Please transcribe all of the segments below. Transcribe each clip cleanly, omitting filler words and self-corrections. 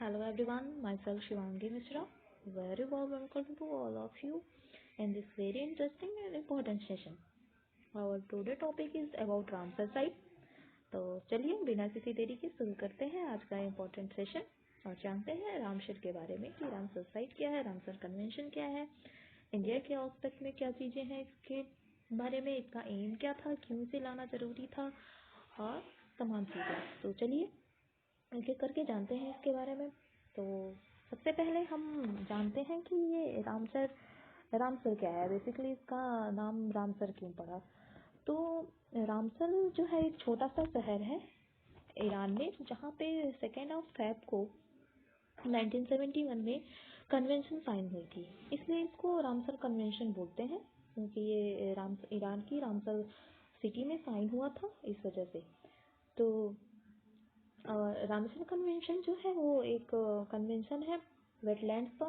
Hello everyone, myself Shivangi Mishra. Very warm welcome to all of you in this very interesting and important session. Our today topic is about Ramsar site. तो चलिए बिना किसी देरी के शुरू करते हैं आज का इम्पोर्टेंट सेशन और जानते हैं रामसर के बारे में कि रामसर साइट क्या है, रामसर कन्वेंशन क्या है, इंडिया के आस्पेक्ट में क्या चीज़ें हैं, इसके बारे में इसका एम क्या था, क्यों इसे लाना ज़रूरी था और तमाम चीज़ें। तो चलिए एक एक करके जानते हैं इसके बारे में। तो सबसे पहले हम जानते हैं कि ये रामसर क्या है। बेसिकली इसका नाम रामसर क्यों पड़ा। तो रामसर जो है एक छोटा सा शहर है ईरान में, जहाँ पे 2 फेब को 1971 में कन्वेंशन साइन हुई थी, इसलिए इसको रामसर कन्वेंशन बोलते हैं, क्योंकि ये ईरान की रामसर सिटी में साइन हुआ था इस वजह से। तो रामसर कन्वेंशन जो है वो एक कन्वेंशन है वेटलैंड्स का।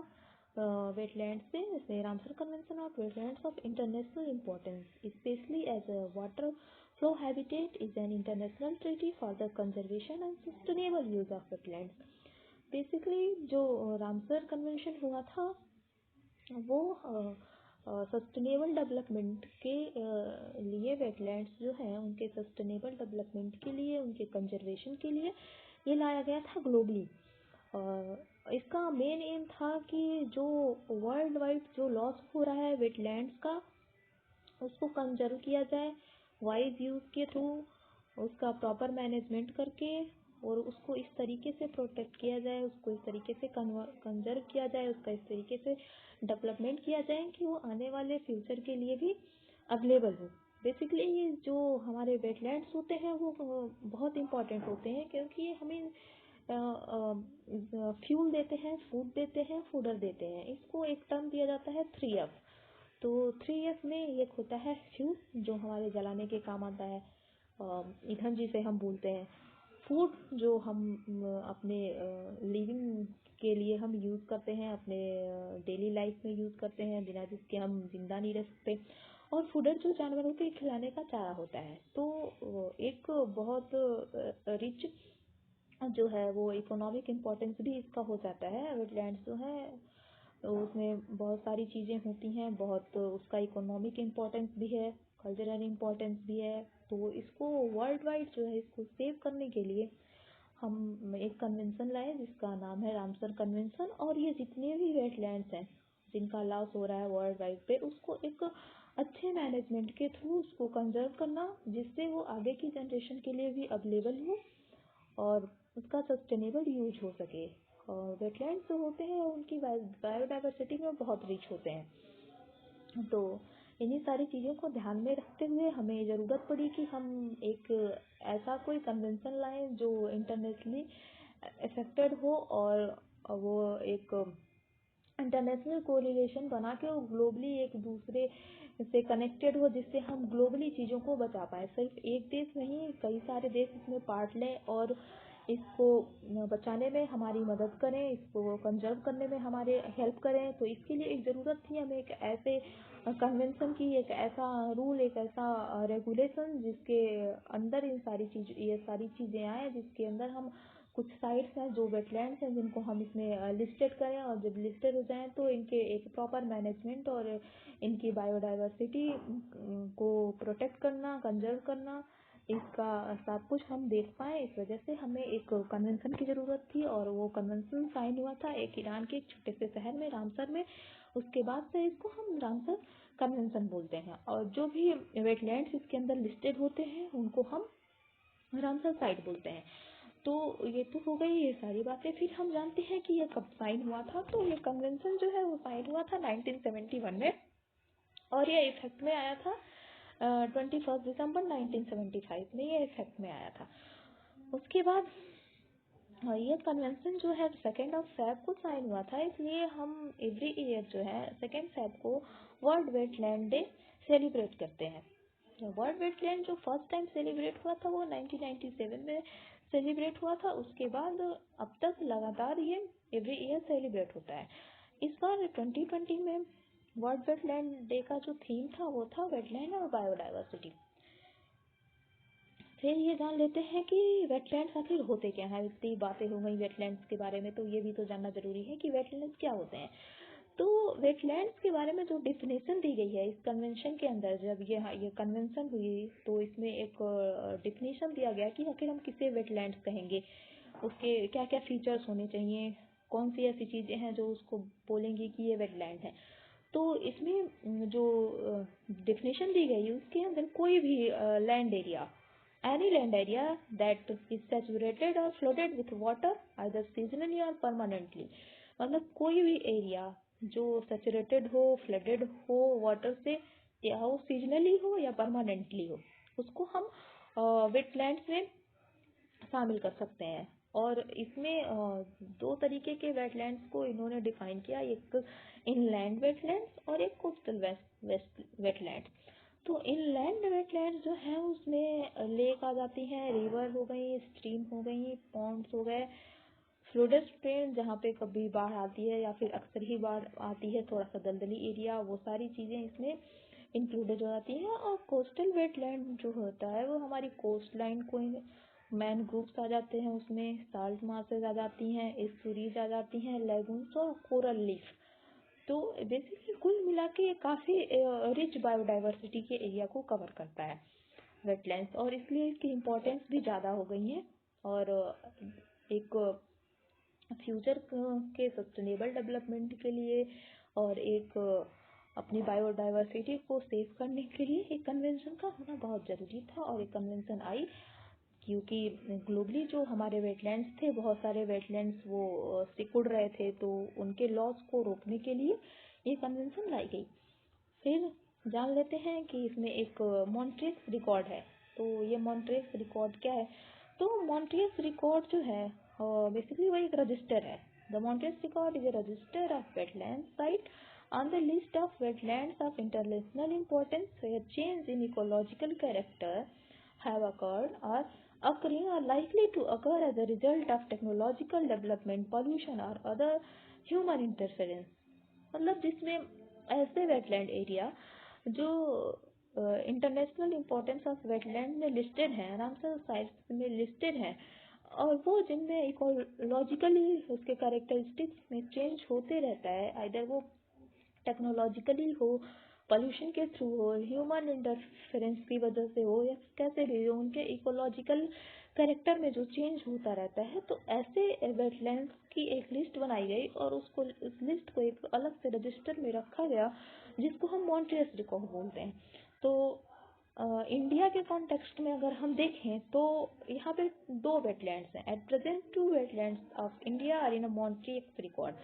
वेटलैंड्स पे जैसे Ramsar convention of wetlands of international importance specially as a water flow habitat is an international treaty for the conservation and sustainable use of wetlands. Basically जो Ramsar convention हुआ था वो sustainable development के लिए wetlands जो हैं उनके sustainable development के लिए, उनके कंजर्वेशन के लिए ये लाया गया था ग्लोबली। इसका मेन एम था कि जो वर्ल्ड वाइड जो लॉस हो रहा है वेटलैंड्स का उसको कंजर्व किया जाए वाइज यूज़ के थ्रू, उसका प्रॉपर मैनेजमेंट करके और उसको इस तरीके से प्रोटेक्ट किया जाए, उसको इस तरीके से कंजर्व किया जाए, उसका इस तरीके से डेवलपमेंट किया जाए कि वो आने वाले फ्यूचर के लिए भी अवेलेबल हो। बेसिकली ये जो हमारे वेटलैंड्स होते हैं वो बहुत इम्पॉर्टेंट होते हैं, क्योंकि ये हमें फ्यूल देते हैं, फूड देते हैं, फूडर देते हैं। इसको एक टर्म दिया जाता है 3F। तो 3F में एक होता है फ्यूल जो हमारे जलाने के काम आता है, ईंधन जिसे हम बोलते हैं। फूड जो हम अपने लिविंग के लिए हम यूज़ करते हैं, अपने डेली लाइफ में यूज़ करते हैं, बिना जिसके हम जिंदा नहीं रह सकते। और फूडर जो जानवरों के खिलाने का चारा होता है। तो एक बहुत रिच जो है वो इकोनॉमिक इम्पोर्टेंस भी इसका हो जाता है। वेटलैंड्स जो है तो उसमें बहुत सारी चीज़ें होती हैं, बहुत उसका इकोनॉमिक इम्पोर्टेंस भी है, कल्चरल इम्पोर्टेंस भी है। तो इसको वर्ल्ड वाइड जो है इसको सेव करने के लिए हम एक कन्वेंशन लाए जिसका नाम है रामसर कन्वेंशन। और ये जितने भी वेटलैंड्स हैं जिनका लॉस हो रहा है वर्ल्ड वाइड पे, उसको एक अच्छे मैनेजमेंट के थ्रू उसको कंजर्व करना, जिससे वो आगे की जनरेशन के लिए भी अवेलेबल हो और उसका सस्टेनेबल यूज हो सके। और वेटलैंड्स जो होते हैं उनकी बायोडाइवर्सिटी में बहुत रिच होते हैं। तो इन्हीं सारी चीज़ों को ध्यान में रखते हुए हमें ज़रूरत पड़ी कि हम एक ऐसा कोई कन्वेंशन लाएं जो इंटरनेशनली अफेक्टेड हो और वो एक इंटरनेशनल कोरिलेशन बना के वो ग्लोबली एक दूसरे से कनेक्टेड हो, जिससे हम ग्लोबली चीज़ों को बचा पाए। सिर्फ एक देश नहीं, कई सारे देश इसमें पार्ट लें और इसको बचाने में हमारी मदद करें, इसको कंजर्व करने में हमारे हेल्प करें। तो इसके लिए एक ज़रूरत थी हमें एक ऐसे कन्वेंशन की, एक ऐसा रूल, एक ऐसा रेगुलेशन जिसके अंदर ये सारी चीज़ें आए, जिसके अंदर हम कुछ साइट्स हैं जो वेटलैंड्स हैं जिनको हम इसमें लिस्टेड करें, और जब लिस्टेड हो जाएं तो इनके एक प्रॉपर मैनेजमेंट और इनकी बायोडाइवर्सिटी को प्रोटेक्ट करना, कंजर्व करना, इसका सब कुछ हम देख पाएँ। इस वजह से हमें एक कन्वेंशन की ज़रूरत थी और वो कन्वेंशन साइन हुआ था एक ईरान के एक छोटे से शहर में, रामसर में। उसके बाद से इसको हम रामसर कन्वेंशन बोलते हैं, और जो भी वेटलैंड्स इसके अंदर लिस्टेड होते हैं उनको हम रामसर साइट बोलते हैं। तो ये तो हो गई ये सारी बातें। फिर हम जानते हैं कि ये कब साइन हुआ था। तो ये कन्वेंशन जो है वो साइन हुआ था 1971 में, और ये इफेक्ट में आया था 21 दिसंबर 1975 में ये इफेक्ट में आया था। उसके बाद ये कन्वेंशन जो है 2 फेब को साइन हुआ था, इसलिए हम एवरी ईयर जो है 2 फेब को वर्ल्ड वेटलैंड डे सेलिब्रेट करते हैं। वर्ल्ड वेटलैंड जो फर्स्ट टाइम सेलिब्रेट हुआ था वो 1997 में सेलिब्रेट हुआ था। उसके बाद अब तक लगातार ये एवरी ईयर सेलिब्रेट होता है। इस बार 2020 में वर्ल्ड वेटलैंड डे का जो थीम था वो था वेटलैंड और बायोडाइवर्सिटी। फिर ये जान लेते हैं कि वेटलैंड्स आखिर होते क्या हैं। इतनी बातें हो गई वेटलैंड्स के बारे में, तो ये भी तो जानना जरूरी है कि वेटलैंड्स क्या होते हैं। तो वेटलैंड्स के बारे में जो डिफिनेशन दी गई है इस कन्वेंशन के अंदर, जब ये कन्वेंशन हुई तो इसमें एक डिफिनेशन दिया गया कि आखिर हम किसे वेटलैंड्स कहेंगे, उसके क्या क्या फीचर्स होने चाहिए, कौन सी ऐसी चीज़ें हैं जो उसको बोलेंगी कि ये वेटलैंड है। तो इसमें जो डिफिनेशन दी गई उसके अंदर कोई भी land area, any land area that is saturated और फ्लोडेड विथ वाटर आइदर सीजनली और परमानेंटली, मतलब कोई भी एरिया जो सैचुरेटेड हो, फ्लडेड हो वाटर से, या वो सीजनली हो या परमानेंटली हो, उसको हम वेटलैंड्स में शामिल कर सकते हैं। और इसमें दो तरीके के वेटलैंड्स को इन्होंने डिफाइन किया, एक इनलैंड वेटलैंड्स और एक कोस्टल वेटलैंड। तो इनलैंड वेटलैंड्स जो है उसमें लेक आ जाती हैं, रिवर हो गई, स्ट्रीम हो गई, पॉन्ड्स हो गए, फ्लोडेड स्ट्रीम जहाँ पे कभी बाढ़ आती है या फिर अक्सर ही बाढ़ आती है, थोड़ा सा दलदली एरिया, वो सारी चीज़ें इसमें इंक्लूडेड हो जाती हैं। और कोस्टल वेटलैंड जो होता है वो हमारी कोस्ट लाइन को मैनग्रोव्स आ जाते हैं, उसमें साल्ट मार्सेस आ जाती हैं, एस्चुरीज आ जाती हैं, लेगून्स और कोरल लीफ। तो बेसिकली कुल मिला के ये काफ़ी रिच बायोडाइवर्सिटी के एरिया को कवर करता है वेटलैंड्स, और इसलिए इसकी इम्पोर्टेंस भी ज़्यादा हो गई है। और एक फ्यूचर के सस्टेनेबल डेवलपमेंट के लिए और एक अपनी बायोडाइवर्सिटी को सेव करने के लिए एक कन्वेंशन का होना बहुत ज़रूरी था। और एक कन्वेंशन आई क्योंकि ग्लोबली जो हमारे वेटलैंड्स थे, बहुत सारे वेटलैंड्स वो सिकुड़ रहे थे, तो उनके लॉस को रोकने के लिए ये कन्वेंशन लाई गई। फिर जान लेते हैं कि इसमें एक मॉन्ट्रियस रिकॉर्ड है। तो ये मॉन्ट्रियस रिकॉर्ड क्या है? तो मॉन्ट्रियस रिकॉर्ड जो है बेसिकली वो एक रजिस्टर है। The Montreux record is a register of wetland site on the list of wetlands of international importance where change in ecological character have occurred or occurring or likely to occur as a result of technological development, pollution or other human interference। मतलब जिसमें ऐसे wetland area जो international importance of wetland में listed हैं, Ramsar sites में listed हैं, और वो जिनमें इकोलॉजिकली उसके कैरेक्टरिस्टिक्स में चेंज होते रहता है, आइदर वो टेक्नोलॉजिकली हो, पोल्यूशन के थ्रू हो, ह्यूमन इंटरफेरेंस की वजह से हो, या कैसे भी हो, उनके इकोलॉजिकल कैरेक्टर में जो चेंज होता रहता है। तो ऐसे वेटलैंड्स की एक लिस्ट बनाई गई और उसको, उस लिस्ट को एक अलग से रजिस्टर में रखा गया जिसको हम मॉन्ट्रियस रिकॉर्ड बोलते हैं। तो इंडिया के कॉन्टेक्स्ट में अगर हम देखें तो यहाँ पे दो वेटलैंड्स हैं। At present two wetlands of India are in a Montreux record.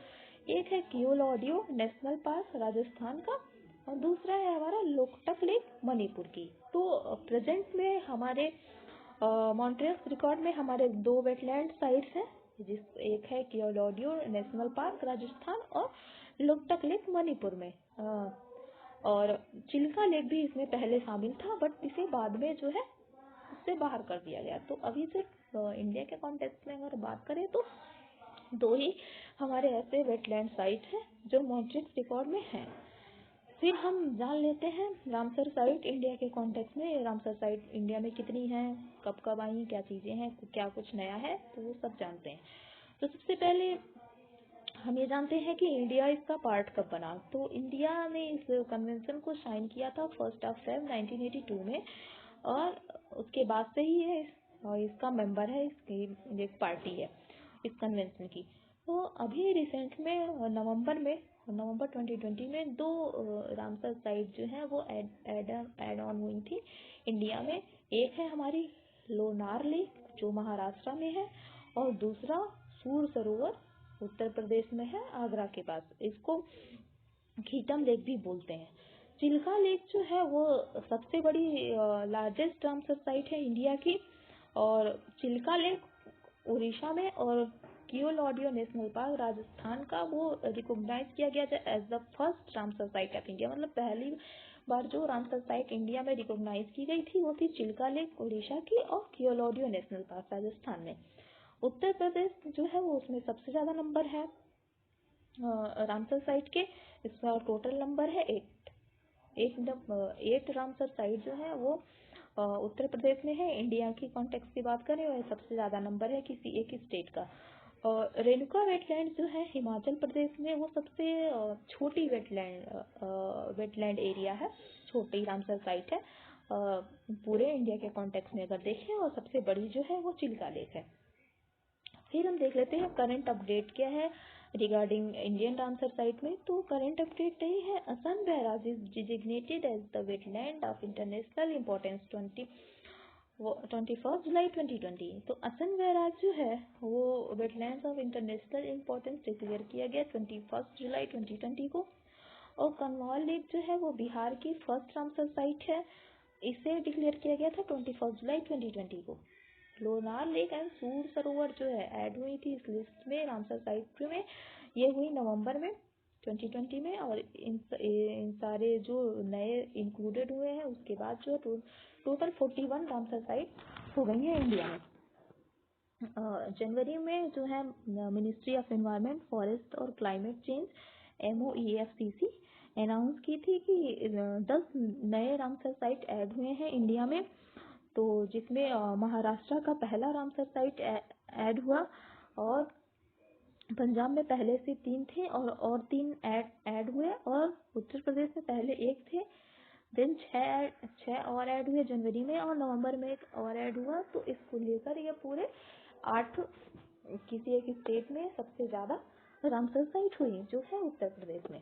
एक है कियोलॉडियो नेशनल पार्क राजस्थान का, और दूसरा है हमारा लोकटक लेक मणिपुर की। तो प्रेजेंट में हमारे मॉन्ट्रियस रिकॉर्ड में हमारे दो वेटलैंड साइट्स हैं, जिस एक है कियोलॉडियो नेशनल पार्क राजस्थान और लोकटक लेक मणिपुर में। और चिल्का लेक भी इसमें पहले शामिल था, बट इसे बाद में जो है उससे बाहर कर दिया गया। तो अभी सिर्फ इंडिया के कॉन्टेक्स्ट में अगर बात करें तो दो ही हमारे ऐसे वेटलैंड साइट हैं जो मॉन्ट्रियस रिकॉर्ड में हैं। फिर हम जान लेते हैं रामसर साइट इंडिया के कॉन्टेक्स्ट में। रामसर साइट इंडिया में कितनी हैं, कब कब आई, क्या चीज़ें हैं, क्या कुछ नया है, तो वो सब जानते हैं। तो सबसे पहले हम ये जानते हैं कि इंडिया इसका पार्ट कब बना। तो इंडिया ने इस कन्वेंशन को साइन किया था 1 February 1982 में, और उसके बाद से ही है और इसका मेंबर है, इसकी एक पार्टी है इस कन्वेंशन की। तो अभी रिसेंट में नवंबर 2020 में दो रामसर साइट जो हैं वो एड ऑन हुई थी इंडिया में। एक है हमारी लोनार लेक जो महाराष्ट्र में है, और दूसरा सूर सरोवर उत्तर प्रदेश में है, आगरा के पास। इसको खीटम लेक भी बोलते हैं। चिल्का लेक जो है वो सबसे बड़ी लार्जेस्ट रामसर साइट है इंडिया की, और चिल्का लेक उड़ीसा में और कियोलॉडियो नेशनल पार्क राजस्थान का वो रिकॉग्नाइज किया गया as the first Ramsar site of India. मतलब पहली बार जो रामसर साइट इंडिया में रिकॉग्नाइज की गई थी वो थी चिल्का लेक उड़ीसा की और कियोलॉडियो नेशनल पार्क राजस्थान में। उत्तर प्रदेश जो है वो उसमें सबसे ज़्यादा नंबर है रामसर साइट के। इसका टोटल नंबर है 8 रामसर साइट जो है वो उत्तर प्रदेश में है। इंडिया की कॉन्टेक्स्ट की बात करें और सबसे ज़्यादा नंबर है किसी एक स्टेट का। और रेणुका वेटलैंड जो है हिमाचल प्रदेश में, वो सबसे छोटी वेटलैंड एरिया है, छोटी रामसर साइट है पूरे इंडिया के कॉन्टेक्स्ट में अगर देखें। और सबसे बड़ी जो है वो चिल्का लेक है। फिर हम देख लेते हैं करंट अपडेट क्या है रिगार्डिंग इंडियन रामसर साइट में। तो करंट अपडेट यही है, Assam barrage is designated as the wetland of international importance 21 July 2020। तो असम बैराज जो है वो wetlands of international importance declare किया गया 21 जुलाई 2020 को। और कनवाल लेक जो है वो बिहार की फर्स्ट रामसर साइट है, इसे डिक्लेयर किया गया था 21 जुलाई 2020 को। लोनार लेक एंड सूर सरोवर जो है ऐड हुई थी इस लिस्ट में रामसर साइट में, ये हुई नवंबर में 2020 में। और इन सारे जो नए इंक्लूडेड हुए हैं उसके बाद जो टोटल 41 रामसर साइट हो गई है इंडिया में। जनवरी में जो है मिनिस्ट्री ऑफ एनवायरनमेंट, फॉरेस्ट और क्लाइमेट चेंज MOEFCC अनाउंस की थी कि 10 नए रामसर साइट ऐड हुए हैं इंडिया में। तो जिसमें महाराष्ट्र का पहला रामसर साइट ऐड हुआ, और पंजाब में पहले से 3 थे और 3 ऐड हुए, और उत्तर प्रदेश में पहले 1 थे, देन 6 और ऐड हुए जनवरी में, और नवंबर में 1 और ऐड हुआ। तो इसको लेकर ये पूरे 8 किसी एक स्टेट में सबसे ज़्यादा रामसर साइट हुई जो है उत्तर प्रदेश में।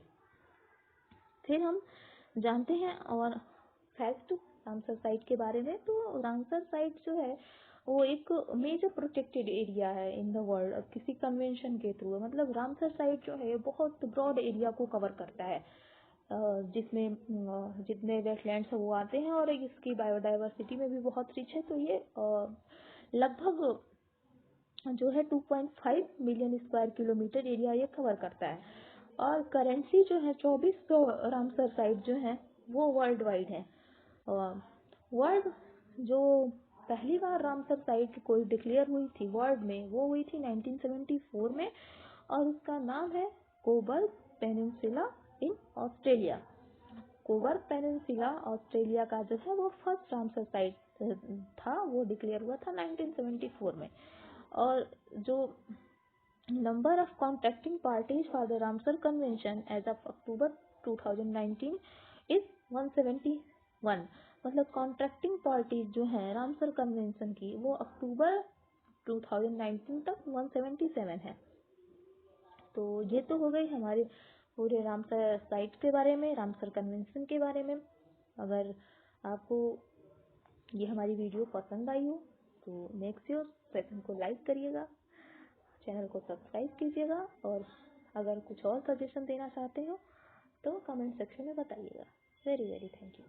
फिर हम जानते हैं और फैक्ट रामसर साइट के बारे में। तो रामसर साइट जो है वो एक मेजर प्रोटेक्टेड एरिया है इन द वर्ल्ड किसी कन्वेंशन के थ्रू। मतलब रामसर साइट जो है बहुत ब्रॉड एरिया को कवर करता है, जिसमें जितने वेटलैंड्स वो आते हैं, और इसकी बायोडाइवर्सिटी में भी बहुत रिच है। तो ये लगभग जो है 2.5 मिलियन स्क्वायर किलोमीटर एरिया ये कवर करता है। और करेंटली जो है 2400 रामसर साइट जो है वो वर्ल्ड वाइड है। वर्ल्ड जो पहली बार रामसर साइट कोई डिक्लेयर हुई थी वर्ल्ड में, वो हुई थी 1974 में, और उसका नाम है Cobourg Peninsula in Australia. Cobourg Peninsula Australia का जो है वो फर्स्ट रामसर साइट था, वो डिक्लेयर हुआ था 1974 में। और जो number of contracting parties for the Ramsar convention as of October 2019 is 171। मतलब कॉन्ट्रैक्टिंग पार्टीज जो हैं रामसर कन्वेंशन की वो अक्टूबर 2019 तक 177 है। तो ये तो हो गई हमारे पूरे रामसर साइट के बारे में, रामसर कन्वेंशन के बारे में। अगर आपको ये हमारी वीडियो पसंद आई हो तो मेक श्योर सेशन को लाइक करिएगा, चैनल को सब्सक्राइब कीजिएगा, और अगर कुछ और सजेशन देना चाहते हो तो कमेंट सेक्शन में बताइएगा। Very very thank you.